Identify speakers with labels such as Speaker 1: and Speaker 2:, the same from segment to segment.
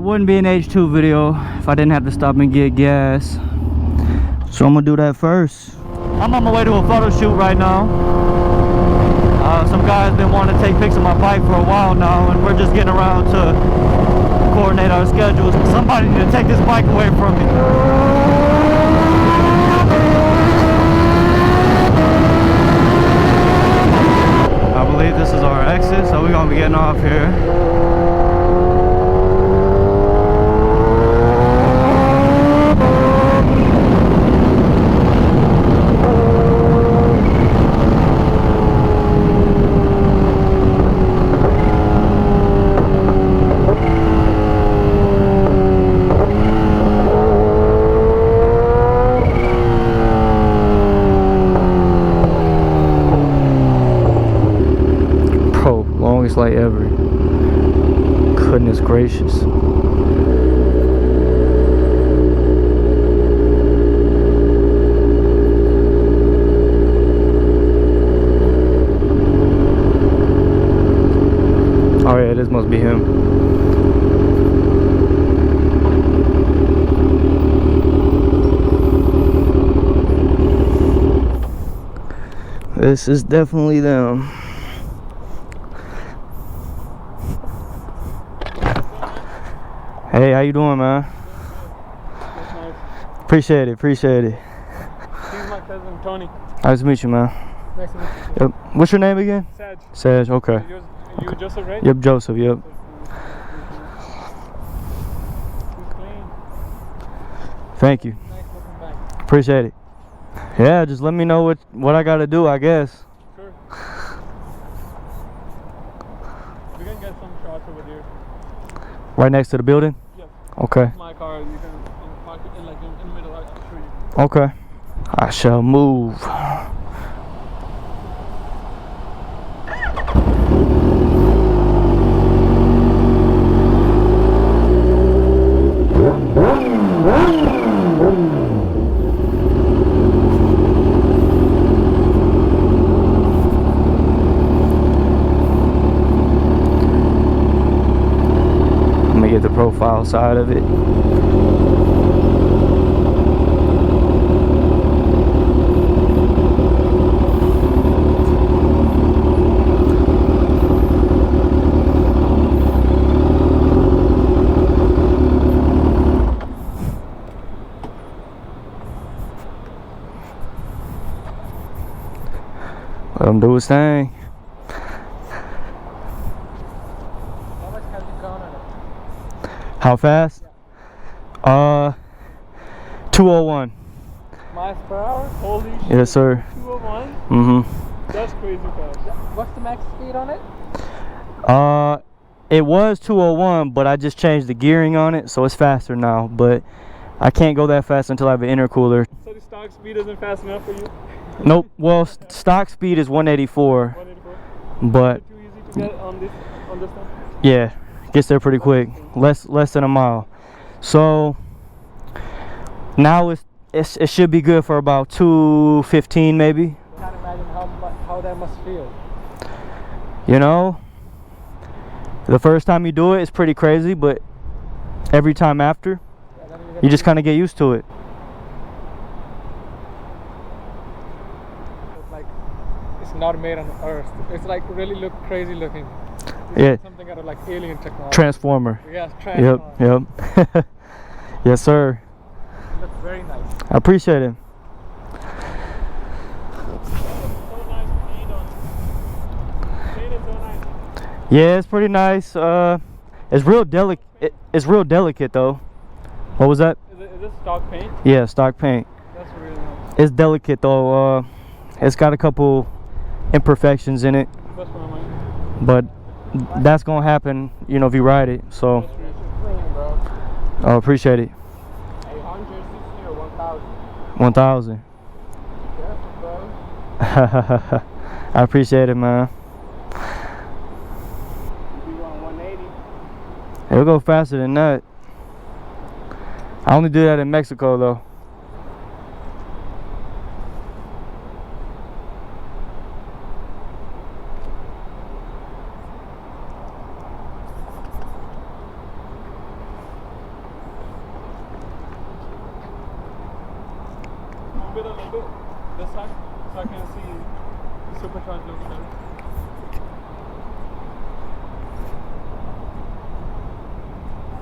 Speaker 1: It wouldn't be an H2 video if I didn't have to stop and get gas. So I'm gonna do that first. I'm on my way to a photo shoot right now. Some guys been wanting to take pics of my bike for a while now, and we're just getting around to coordinate our schedules. Somebody need to take this bike away from me. I believe this is our exit, so we're gonna be getting off here. Longest light ever. Goodness gracious. Oh yeah, this must be him. This is definitely them. Hey, how you doing, man?
Speaker 2: That's nice.
Speaker 1: Appreciate it, appreciate it.
Speaker 2: He's my cousin, Tony.
Speaker 1: Nice to meet you, man.
Speaker 2: Nice to meet you.
Speaker 1: Yep. What's your name again?
Speaker 2: Saj.
Speaker 1: Saj, okay.
Speaker 2: You Joseph, right?
Speaker 1: Yep, Joseph, yep.
Speaker 2: He's clean.
Speaker 1: Thank you.
Speaker 2: Nice looking back.
Speaker 1: Appreciate it. Yeah, just let me know what I gotta do, I guess.
Speaker 2: Sure. We can get some shots over there.
Speaker 1: Right next to the building?
Speaker 2: Yep.
Speaker 1: Okay.
Speaker 2: My car, you can park it in the middle. I'll show you.
Speaker 1: Okay. I shall move. Get the profile side of it. Let him do his thing. How fast? Yeah. 201.
Speaker 2: Miles per hour? Holy shit.
Speaker 1: Yes, sir.
Speaker 2: 201?
Speaker 1: Mm-hmm.
Speaker 2: That's crazy fast. What's the max speed on it?
Speaker 1: It was 201, but I just changed the gearing on it, so it's faster now. But I can't go that fast until I have an intercooler.
Speaker 2: So the stock speed isn't fast enough for you?
Speaker 1: Nope. Well, stock speed is 184.
Speaker 2: 184?
Speaker 1: But
Speaker 2: Is it too easy to get on this one?
Speaker 1: yeah. Gets there pretty quick, less than a mile. So now it should be good for about 215 maybe.
Speaker 2: I can't imagine how that must feel.
Speaker 1: You know, the first time you do it, it's pretty crazy, but every time after, you just kind of get used to it.
Speaker 2: It's like it's not made on Earth. It's like really crazy looking.
Speaker 1: Yeah.
Speaker 2: Something out of like alien technology.
Speaker 1: Transformer.
Speaker 2: Yes, Transformer.
Speaker 1: Yep. Yes, sir.
Speaker 2: It looks very nice.
Speaker 1: I appreciate it.
Speaker 2: So nice paint on it. Paint is so nice.
Speaker 1: Yeah, it's pretty nice. It's real delicate. It's real delicate though. What was that?
Speaker 2: Is this stock paint?
Speaker 1: Yeah, stock paint.
Speaker 2: That's really nice.
Speaker 1: It's delicate though. It's got a couple imperfections in it,
Speaker 2: That's what I mean.
Speaker 1: but that's gonna happen, you know, if you ride it. So
Speaker 2: That's really clean, bro.
Speaker 1: I appreciate it.
Speaker 2: 860 or 1,000?
Speaker 1: 1,000.
Speaker 2: Careful, bro.
Speaker 1: I appreciate it, man.
Speaker 2: You be on 180.
Speaker 1: It'll go faster than that. I only do that in Mexico though.
Speaker 2: it a little bit this side so I can see the supercharged logo better.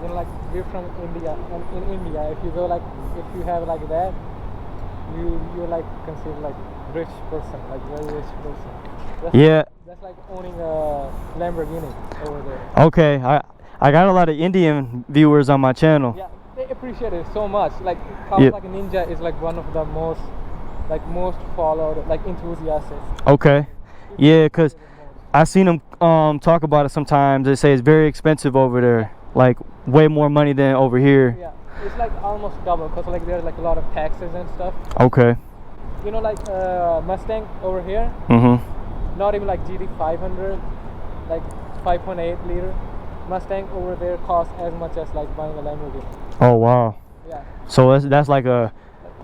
Speaker 3: You know, like we're from India, and in India, if you go like, if you have like that, you're like considered like rich person, like very rich person. That's
Speaker 1: Yeah.
Speaker 3: that's like owning a Lamborghini over there.
Speaker 1: Okay. I got a lot of Indian viewers on my channel.
Speaker 3: Yeah, they appreciate it so much. Like
Speaker 1: Yeah.
Speaker 3: Kawasaki Ninja is like one of the most followed, like enthusiastic.
Speaker 1: Okay. Yeah, cause I seen them talk about it sometimes. They say it's very expensive over there, like way more money than over here.
Speaker 3: Yeah, it's like almost double because like there's like a lot of taxes and stuff.
Speaker 1: Okay.
Speaker 3: You know, like Mustang over here, not even like GT 500, like 5.8 liter Mustang over there costs as much as like buying a Lamborghini.
Speaker 1: Oh wow.
Speaker 3: Yeah.
Speaker 1: So that's like a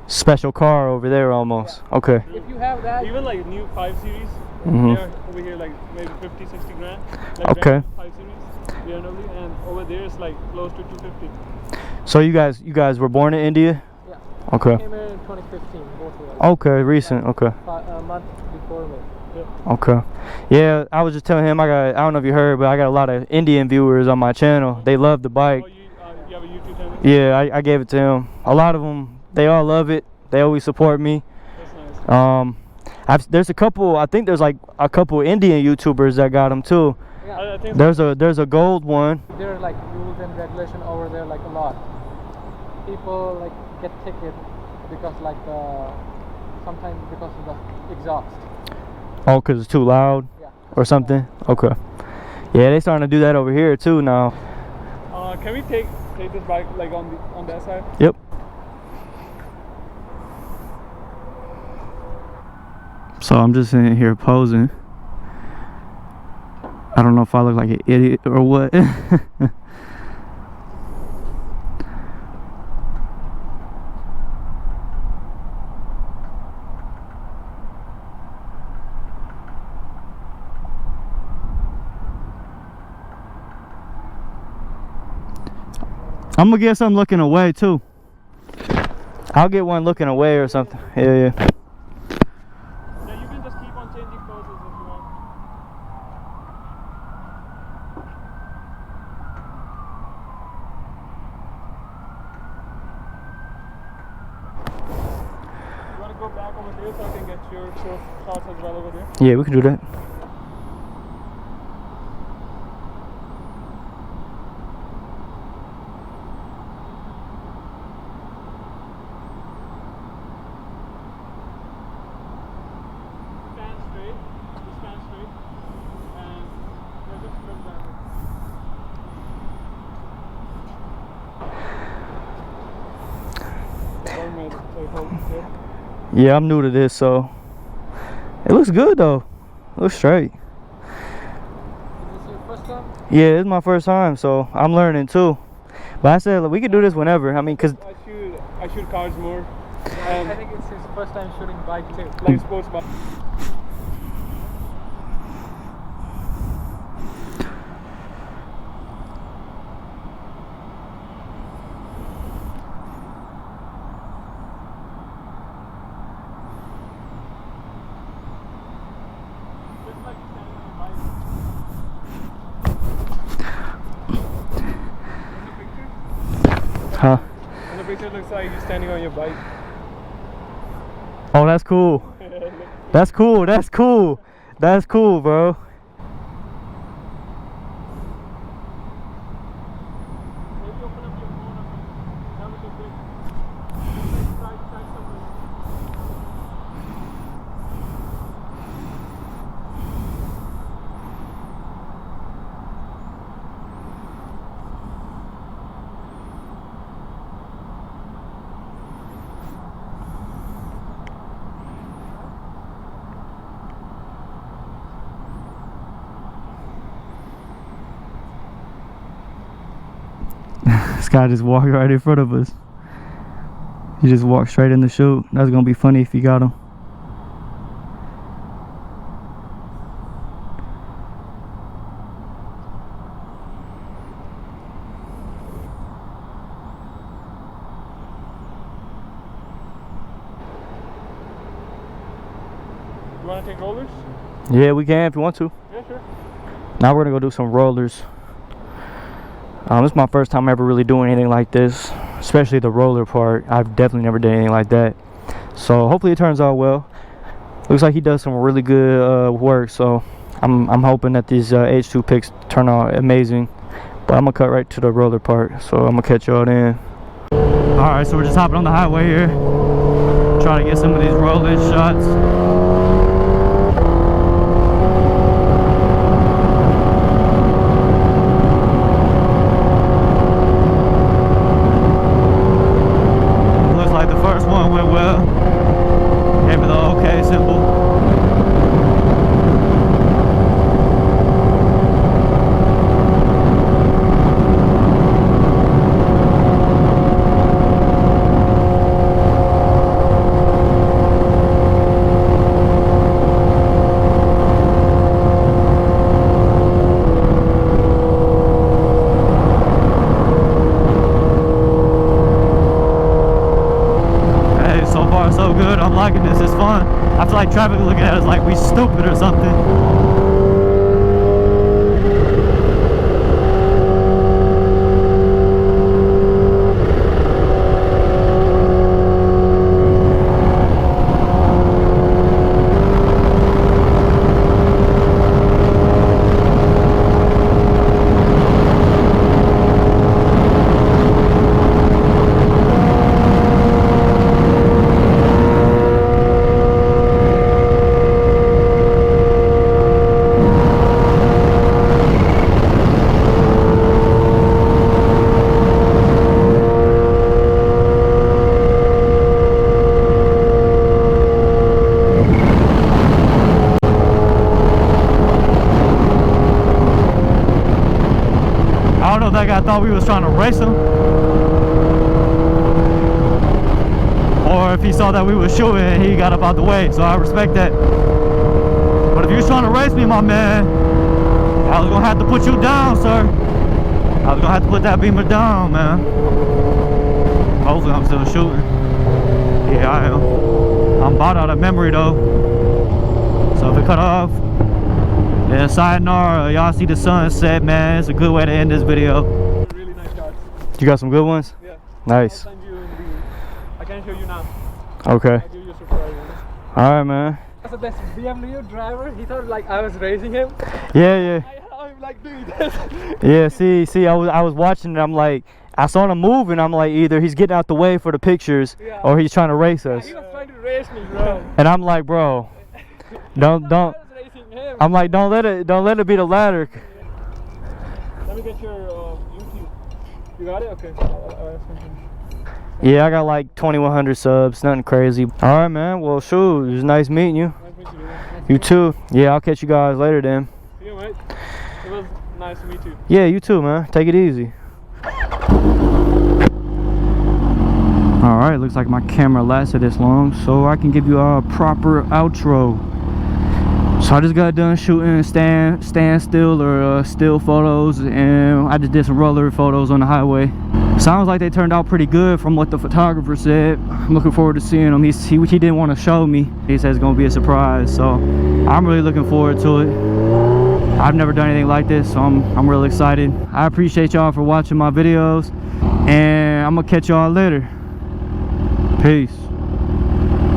Speaker 1: special car over there almost.
Speaker 3: Yeah.
Speaker 1: Okay.
Speaker 3: If you have that,
Speaker 2: Even like new 5 Series,
Speaker 1: Mhm.
Speaker 2: they're over here like maybe 50, 60 grand. Like
Speaker 1: Okay.
Speaker 2: brand new 5 Series, BMW, and over there it's like close to 250.
Speaker 1: So you guys were born in India?
Speaker 3: yeah.
Speaker 1: Okay.
Speaker 3: Came here in 2015, both of us.
Speaker 1: Okay, recent. Okay.
Speaker 3: A month before me. Yeah.
Speaker 1: Okay. Yeah, I was just telling him I don't know if you heard, but I got a lot of Indian viewers on my channel. They love the bike.
Speaker 2: Oh, you have a YouTube channel?
Speaker 1: Yeah, I gave it to him. A lot of them, they all love it. They always support me.
Speaker 2: That's nice.
Speaker 1: There's a couple. I think there's like a couple Indian YouTubers that got them too.
Speaker 3: Yeah.
Speaker 2: I think
Speaker 1: There's a gold one.
Speaker 3: There are like rules and regulation over there, like a lot. People like get ticket because like sometimes because of the exhaust.
Speaker 1: Oh, cause it's too loud
Speaker 3: Yeah.
Speaker 1: or something. Okay. Yeah, they starting to do that over here too now.
Speaker 2: can we take this bike like on that side?
Speaker 1: Yep. So I'm just sitting here posing. I don't know if I look like an idiot or what. I'm gonna get some looking away too. I'll get one looking away or something. Yeah, yeah.
Speaker 2: Yeah, you can just keep on changing poses if you want. You want to go back over there so I can get your shots as well over there?
Speaker 1: Yeah, we can do that.
Speaker 2: Stand straight, just stand straight, and just flip backward. One minute, so hold it here.
Speaker 1: Yeah, I'm new to this, so it looks good though. It looks straight.
Speaker 3: Is this your first time?
Speaker 1: Yeah, it's my first time, so I'm learning too. But I said we could do this whenever. I mean, cause
Speaker 2: I shoot cars more,
Speaker 3: I think it's his first time shooting bike too.
Speaker 2: like sports bike. Just like standing on your bike. In the picture?
Speaker 1: huh?
Speaker 2: In the picture, it looks like you're standing on your bike.
Speaker 1: Oh, that's cool. That's cool. That's cool. That's cool, bro.
Speaker 2: Maybe open up your phone or something. That would look good. Just like try something.
Speaker 1: This guy just walked right in front of us. He just walked straight in the chute. That's gonna be funny if you got him.
Speaker 2: You want to take rollers?
Speaker 1: Yeah, we can if you want to.
Speaker 2: Yeah, sure.
Speaker 1: Now we're gonna go do some rollers. This is my first time ever really doing anything like this, especially the roller part. I've definitely never done anything like that. So hopefully it turns out well. Looks like he does some really good work. So I'm hoping that these H2 picks turn out amazing. But I'm gonna cut right to the roller part. So I'm gonna catch y'all then. All right, so we're just hopping on the highway here, trying to get some of these roller shots. So good, I'm liking this, it's fun. I feel like traffic looking at us like we stupid or something. I don't know if that guy thought we was trying to race him, or if he saw that we was shooting and he got up out the way, so I respect that. But if you was trying to race me, my man, I was gonna have to put you down, sir. I was gonna have to put that beamer down, man. Hopefully I'm still shooting. Yeah, I am. I'm about out of memory though, so if it cut off, then sayonara. Y'all see the sunset, man. It's a good way to end this video.
Speaker 2: Really nice shots.
Speaker 1: You got some good ones?
Speaker 2: Yeah.
Speaker 1: Nice.
Speaker 2: I'll send you in the... I can show you now.
Speaker 1: Okay.
Speaker 2: I'll give you a surprise.
Speaker 1: Alright, man.
Speaker 3: So this BMW driver, he thought like I was racing him.
Speaker 1: Yeah.
Speaker 2: I saw him like doing this.
Speaker 1: Yeah, see, I was watching it. I'm like, I saw him moving. I'm like, either he's getting out the way for the pictures,
Speaker 3: Yeah.
Speaker 1: or he's trying to race us.
Speaker 3: He was trying to race me, bro.
Speaker 1: And I'm like, bro, don't.
Speaker 3: I was racing him.
Speaker 1: I'm like, don't let it be the ladder.
Speaker 2: Let me get your YouTube. You got it? Okay. I'll send you.
Speaker 1: Yeah, I got like 2,100 subs. Nothing crazy. All right, man. Well, shoot, it was nice meeting you.
Speaker 2: Nice meeting you.
Speaker 1: You too. Yeah, I'll catch you guys later then.
Speaker 2: See you, mate. It was nice to meet you.
Speaker 1: Yeah, you too, man. Take it easy. Alright, looks like my camera lasted this long, so I can give you a proper outro. So I just got done shooting stand still or still photos, and I just did some roller photos on the highway. Sounds like they turned out pretty good from what the photographer said. I'm looking forward to seeing them. He didn't want to show me. He said it's gonna be a surprise, so I'm really looking forward to it. I've never done anything like this, so I'm really excited. I appreciate y'all for watching my videos, and I'm gonna catch y'all later. Peace.